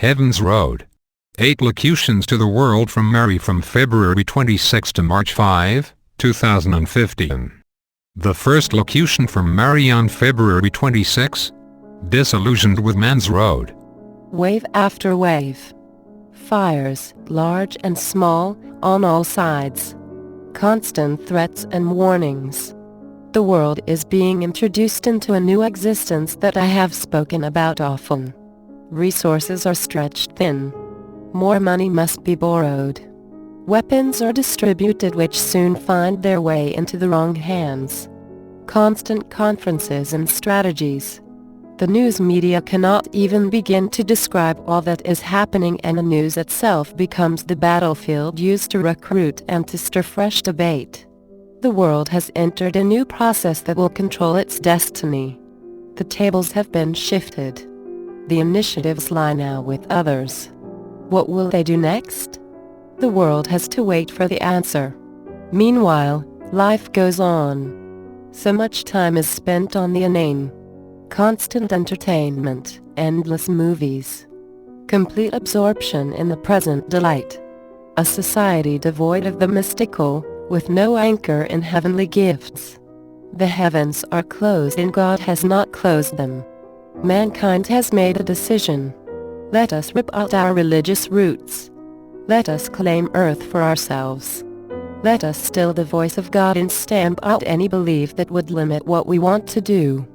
Heaven's Road. 8 Locutions to the World from Mary from February 26 to March 5, 2015. The first locution from Mary on February 26, Disillusioned with Man's Road. Wave after wave. Fires, large and small, on all sides. Constant threats and warnings. The world is being introduced into a new existence that I have spoken about often. Resources are stretched thin. More money must be borrowed. Weapons are distributed which soon find their way into the wrong hands. Constant conferences and strategies. The news media cannot even begin to describe all that is happening, and the news itself becomes the battlefield used to recruit and to stir fresh debate. The world has entered a new process that will control its destiny. The tables have been shifted. The initiatives lie now with others. What will they do next? The world has to wait for the answer. Meanwhile, life goes on. So much time is spent on the inane. Constant entertainment, endless movies. Complete absorption in the present delight. A society devoid of the mystical, with no anchor in heavenly gifts. The heavens are closed and God has not closed them. Mankind has made a decision. Let us rip out our religious roots. Let us claim earth for ourselves. Let us still the voice of God and stamp out any belief that would limit what we want to do.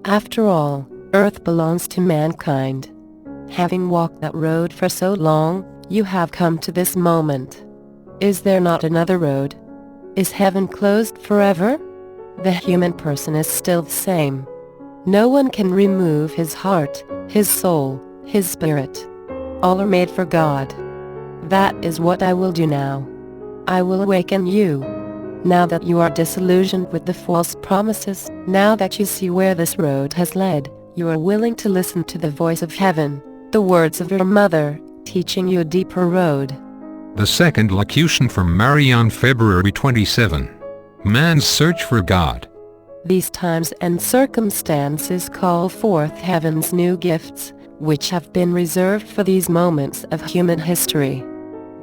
After all, earth belongs to mankind. Having walked that road for so long, you have come to this moment. Is there not another road? Is heaven closed forever? The human person is still the same. No one can remove his heart, his soul, his spirit. All are made for God. That is what I will do now. I will awaken you. Now that you are disillusioned with the false promises, now that you see where this road has led, you are willing to listen to the voice of heaven, the words of your mother, teaching you a deeper road. The second locution from Mary on February 27. Man's Search for God. These times and circumstances call forth heaven's new gifts, which have been reserved for these moments of human history.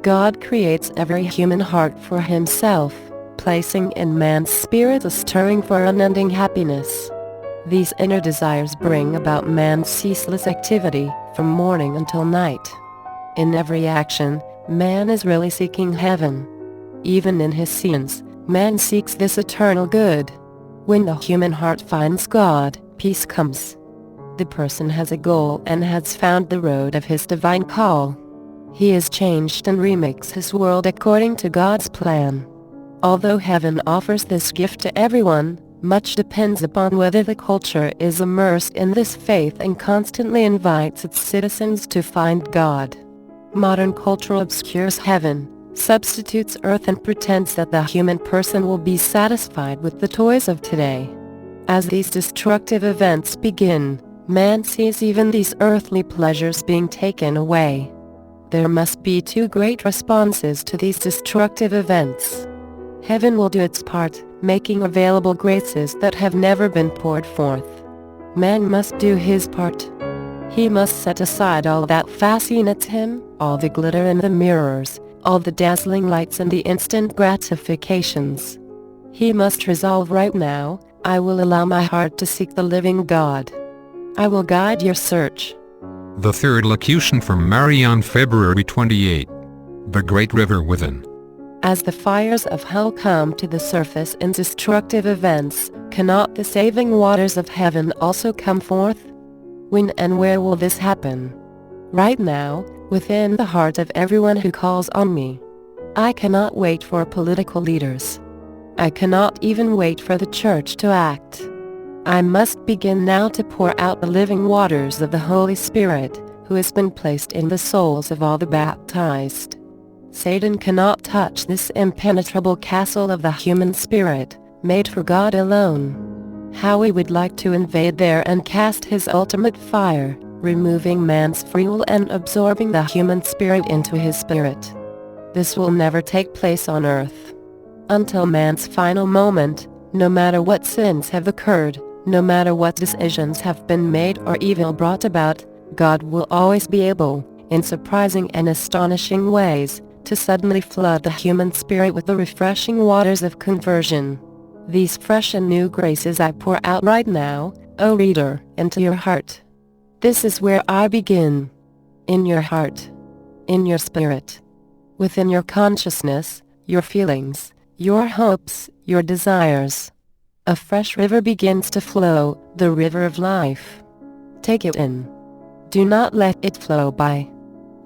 God creates every human heart for himself, placing in man's spirit a stirring for unending happiness. These inner desires bring about man's ceaseless activity, from morning until night. In every action, man is really seeking heaven. Even in his sins, man seeks this eternal good. When the human heart finds God, peace comes. The person has a goal and has found the road of his divine call. He is changed and remakes his world according to God's plan. Although heaven offers this gift to everyone, much depends upon whether the culture is immersed in this faith and constantly invites its citizens to find God. Modern culture obscures heaven, substitutes earth, and pretends that the human person will be satisfied with the toys of today. As these destructive events begin, man sees even these earthly pleasures being taken away. There must be two great responses to these destructive events. Heaven will do its part, making available graces that have never been poured forth. Man must do his part. He must set aside all that fascinates him, all the glitter and the mirrors, all the dazzling lights and the instant gratifications. He must resolve right now, I will allow my heart to seek the living God. I will guide your search. The third locution from Mary on February 28. The Great River Within. As the fires of hell come to the surface in destructive events, cannot the saving waters of heaven also come forth? When and where will this happen? Right now, within the heart of everyone who calls on me. I cannot wait for political leaders. I cannot even wait for the church to act. I must begin now to pour out the living waters of the Holy Spirit, who has been placed in the souls of all the baptized. Satan cannot touch this impenetrable castle of the human spirit, made for God alone. How he would like to invade there and cast his ultimate fire, removing man's free will and absorbing the human spirit into his spirit. This will never take place on earth. Until man's final moment, no matter what sins have occurred, no matter what decisions have been made or evil brought about, God will always be able, in surprising and astonishing ways, to suddenly flood the human spirit with the refreshing waters of conversion. These fresh and new graces I pour out right now, O reader, into your heart. This is where I begin. In your heart. In your spirit. Within your consciousness, your feelings, your hopes, your desires. A fresh river begins to flow, the river of life. Take it in. Do not let it flow by.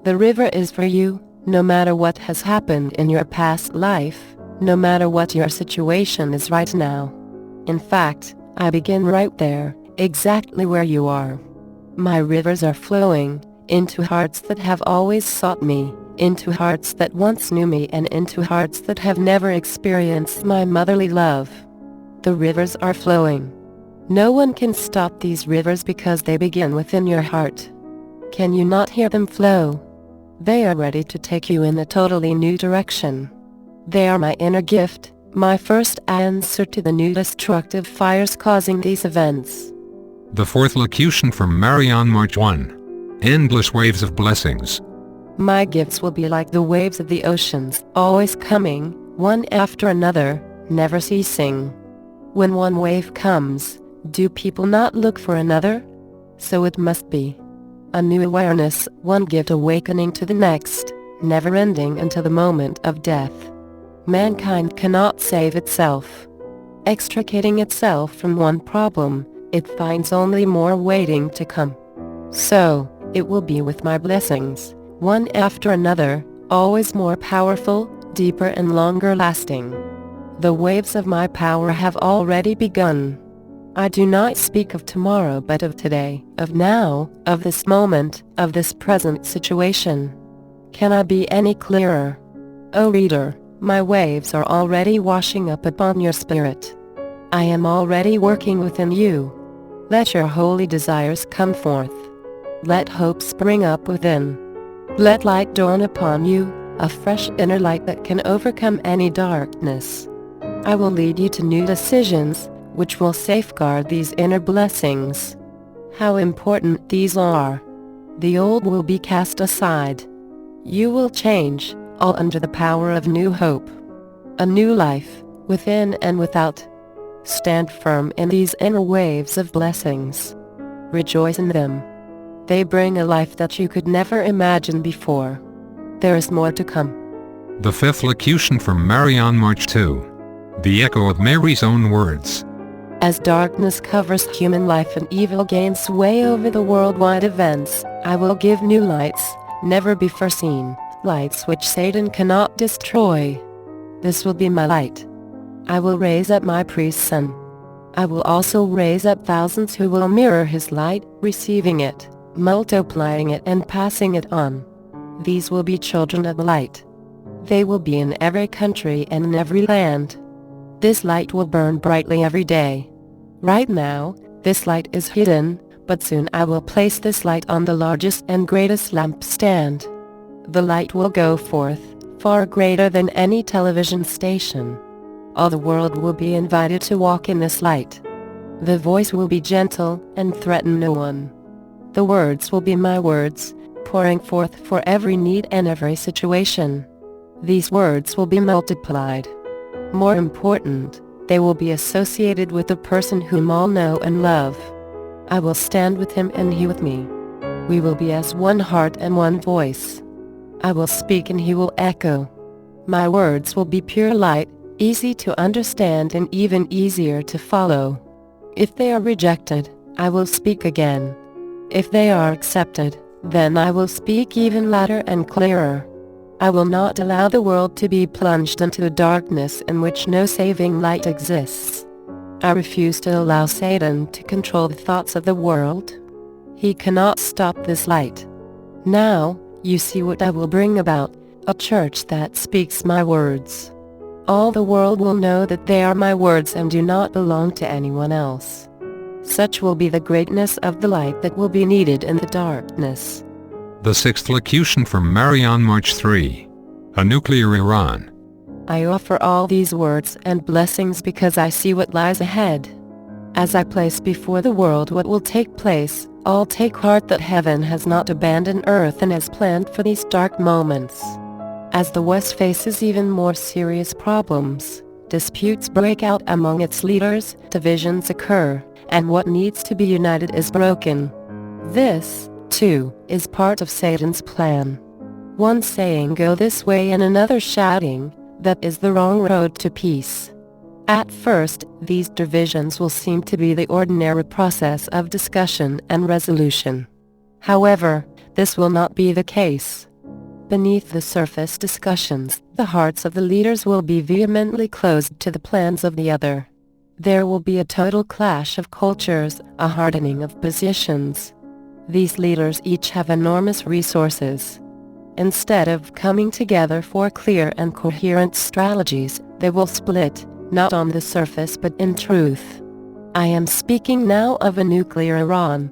The river is for you, no matter what has happened in your past life, no matter what your situation is right now. In fact, I begin right there, exactly where you are. My rivers are flowing, into hearts that have always sought me, into hearts that once knew me, and into hearts that have never experienced my motherly love. The rivers are flowing. No one can stop these rivers because they begin within your heart. Can you not hear them flow? They are ready to take you in a totally new direction. They are my inner gift, my first answer to the new destructive fires causing these events. The fourth locution from Mary on March 1. Endless waves of blessings. My gifts will be like the waves of the oceans, always coming, one after another, never ceasing. When one wave comes, do people not look for another? So it must be. A new awareness, one gift awakening to the next, never ending until the moment of death. Mankind cannot save itself. Extricating itself from one problem, it finds only more waiting to come. So, it will be with my blessings, one after another, always more powerful, deeper and longer lasting. The waves of my power have already begun. I do not speak of tomorrow but of today, of now, of this moment, of this present situation. Can I be any clearer? O reader, my waves are already washing up upon your spirit. I am already working within you. Let your holy desires come forth. Let hope spring up within. Let light dawn upon you, a fresh inner light that can overcome any darkness. I will lead you to new decisions, which will safeguard these inner blessings. How important these are. The old will be cast aside. You will change, all under the power of new hope. A new life, within and without. Stand firm in these inner waves of blessings. Rejoice in them. They bring a life that you could never imagine before. There is more to come. The fifth locution from Mary on March 2. The echo of Mary's own words. As darkness covers human life and evil gains sway over the worldwide events, I will give new lights, never before seen, lights which Satan cannot destroy. This will be my light. I will raise up my priest's son. I will also raise up thousands who will mirror his light, receiving it, multiplying it and passing it on. These will be children of the light. They will be in every country and in every land. This light will burn brightly every day. Right now, this light is hidden, but soon I will place this light on the largest and greatest lampstand. The light will go forth, far greater than any television station. All the world will be invited to walk in this light. The voice will be gentle and threaten no one. The words will be my words, pouring forth for every need and every situation. These words will be multiplied. More important, they will be associated with the person whom all know and love. I will stand with him and he with me. We will be as one heart and one voice. I will speak and he will echo. My words will be pure light, easy to understand and even easier to follow. If they are rejected, I will speak again. If they are accepted, then I will speak even louder and clearer. I will not allow the world to be plunged into a darkness in which no saving light exists. I refuse to allow Satan to control the thoughts of the world. He cannot stop this light. Now, you see what I will bring about, a church that speaks my words. All the world will know that they are my words and do not belong to anyone else. Such will be the greatness of the light that will be needed in the darkness. The sixth locution from Mary on March 3. A nuclear Iran. I offer all these words and blessings because I see what lies ahead. As I place before the world what will take place, all take heart that heaven has not abandoned earth and has planned for these dark moments. As the West faces even more serious problems, disputes break out among its leaders, divisions occur, and what needs to be united is broken. This, too, is part of Satan's plan. One saying go this way and another shouting, that is the wrong road to peace. At first, these divisions will seem to be the ordinary process of discussion and resolution. However, this will not be the case. Beneath the surface discussions, the hearts of the leaders will be vehemently closed to the plans of the other. There will be a total clash of cultures, a hardening of positions. These leaders each have enormous resources. Instead of coming together for clear and coherent strategies, they will split, not on the surface but in truth. I am speaking now of a nuclear Iran.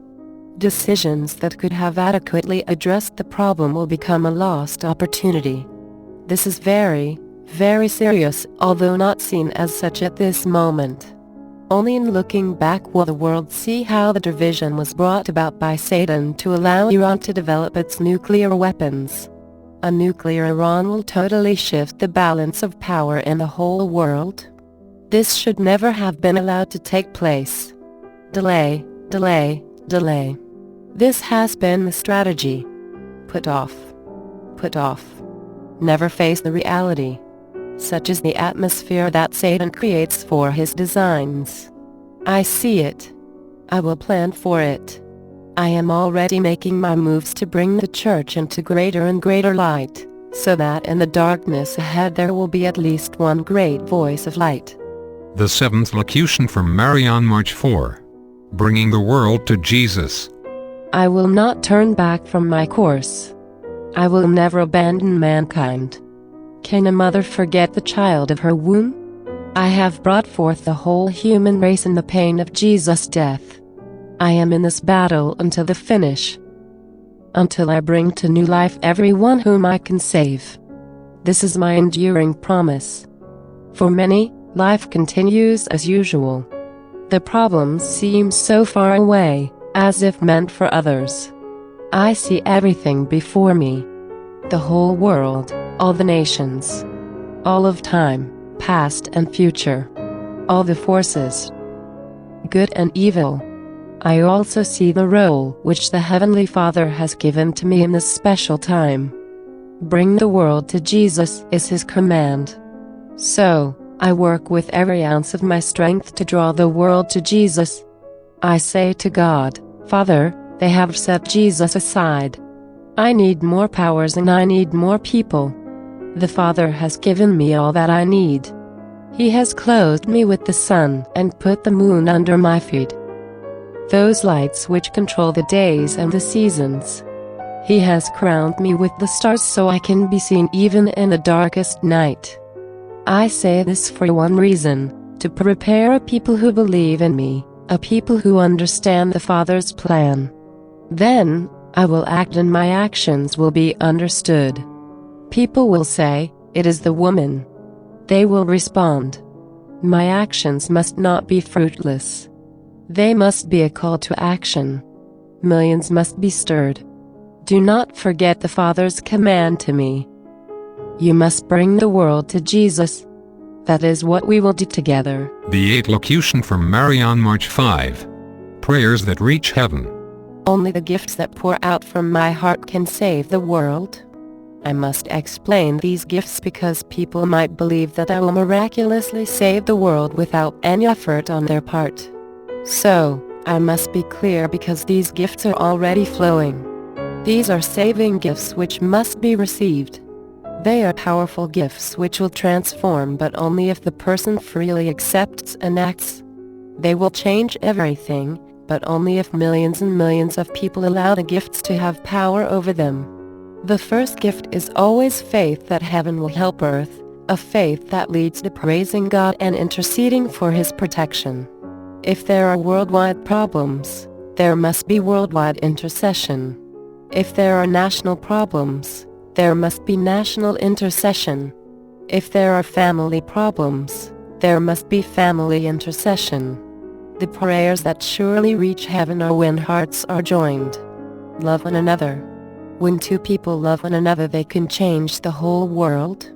Decisions that could have adequately addressed the problem will become a lost opportunity. This is very, very serious, although not seen as such at this moment. Only in looking back will the world see how the division was brought about by Satan to allow Iran to develop its nuclear weapons. A nuclear Iran will totally shift the balance of power in the whole world. This should never have been allowed to take place. Delay, delay, delay. This has been the strategy. Put off. Put off. Never face the reality. Such is the atmosphere that Satan creates for his designs. I see it. I will plan for it. I am already making my moves to bring the church into greater and greater light, so that in the darkness ahead there will be at least one great voice of light. The seventh locution from Marion, March 4. Bringing the world to Jesus. I will not turn back from my course. I will never abandon mankind. Can a mother forget the child of her womb? I have brought forth the whole human race in the pain of Jesus' death. I am in this battle until the finish. Until I bring to new life everyone whom I can save. This is my enduring promise. For many, life continues as usual. The problems seem so far away, as if meant for others. I see everything before me. The whole world, all the nations, all of time, past and future, all the forces, good and evil. I also see the role which the Heavenly Father has given to me in this special time. Bring the world to Jesus is His command. So, I work with every ounce of my strength to draw the world to Jesus. I say to God, Father, they have set Jesus aside. I need more powers and I need more people. The Father has given me all that I need. He has clothed me with the sun and put the moon under my feet. Those lights which control the days and the seasons. He has crowned me with the stars so I can be seen even in the darkest night. I say this for one reason, to prepare a people who believe in me, a people who understand the Father's plan. Then, I will act and my actions will be understood. People will say, it is the woman. They will respond, my actions must not be fruitless. They must be a call to action. Millions must be stirred. Do not forget the Father's command to me. You must bring the world to Jesus. That is what we will do together. The eighth locution from Marion, March 5. Prayers that reach heaven. Only the gifts that pour out from my heart can save the world. I must explain these gifts because people might believe that I will miraculously save the world without any effort on their part. So, I must be clear because these gifts are already flowing. These are saving gifts which must be received. They are powerful gifts which will transform but only if the person freely accepts and acts. They will change everything, but only if millions and millions of people allow the gifts to have power over them. The first gift is always faith that heaven will help earth, a faith that leads to praising God and interceding for His protection. If there are worldwide problems, there must be worldwide intercession. If there are national problems, there must be national intercession. If there are family problems, there must be family intercession. The prayers that surely reach heaven are when hearts are joined. Love one another. When two people love one another, they can change the whole world.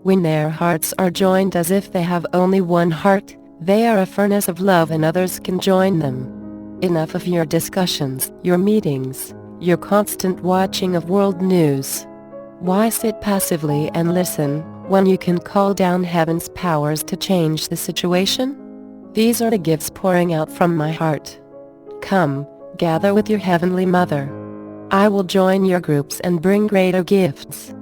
When their hearts are joined as if they have only one heart, they are a furnace of love and others can join them. Enough of your discussions, your meetings, your constant watching of world news. Why sit passively and listen, when you can call down heaven's powers to change the situation? These are the gifts pouring out from my heart. Come, gather with your Heavenly Mother. I will join your groups and bring greater gifts.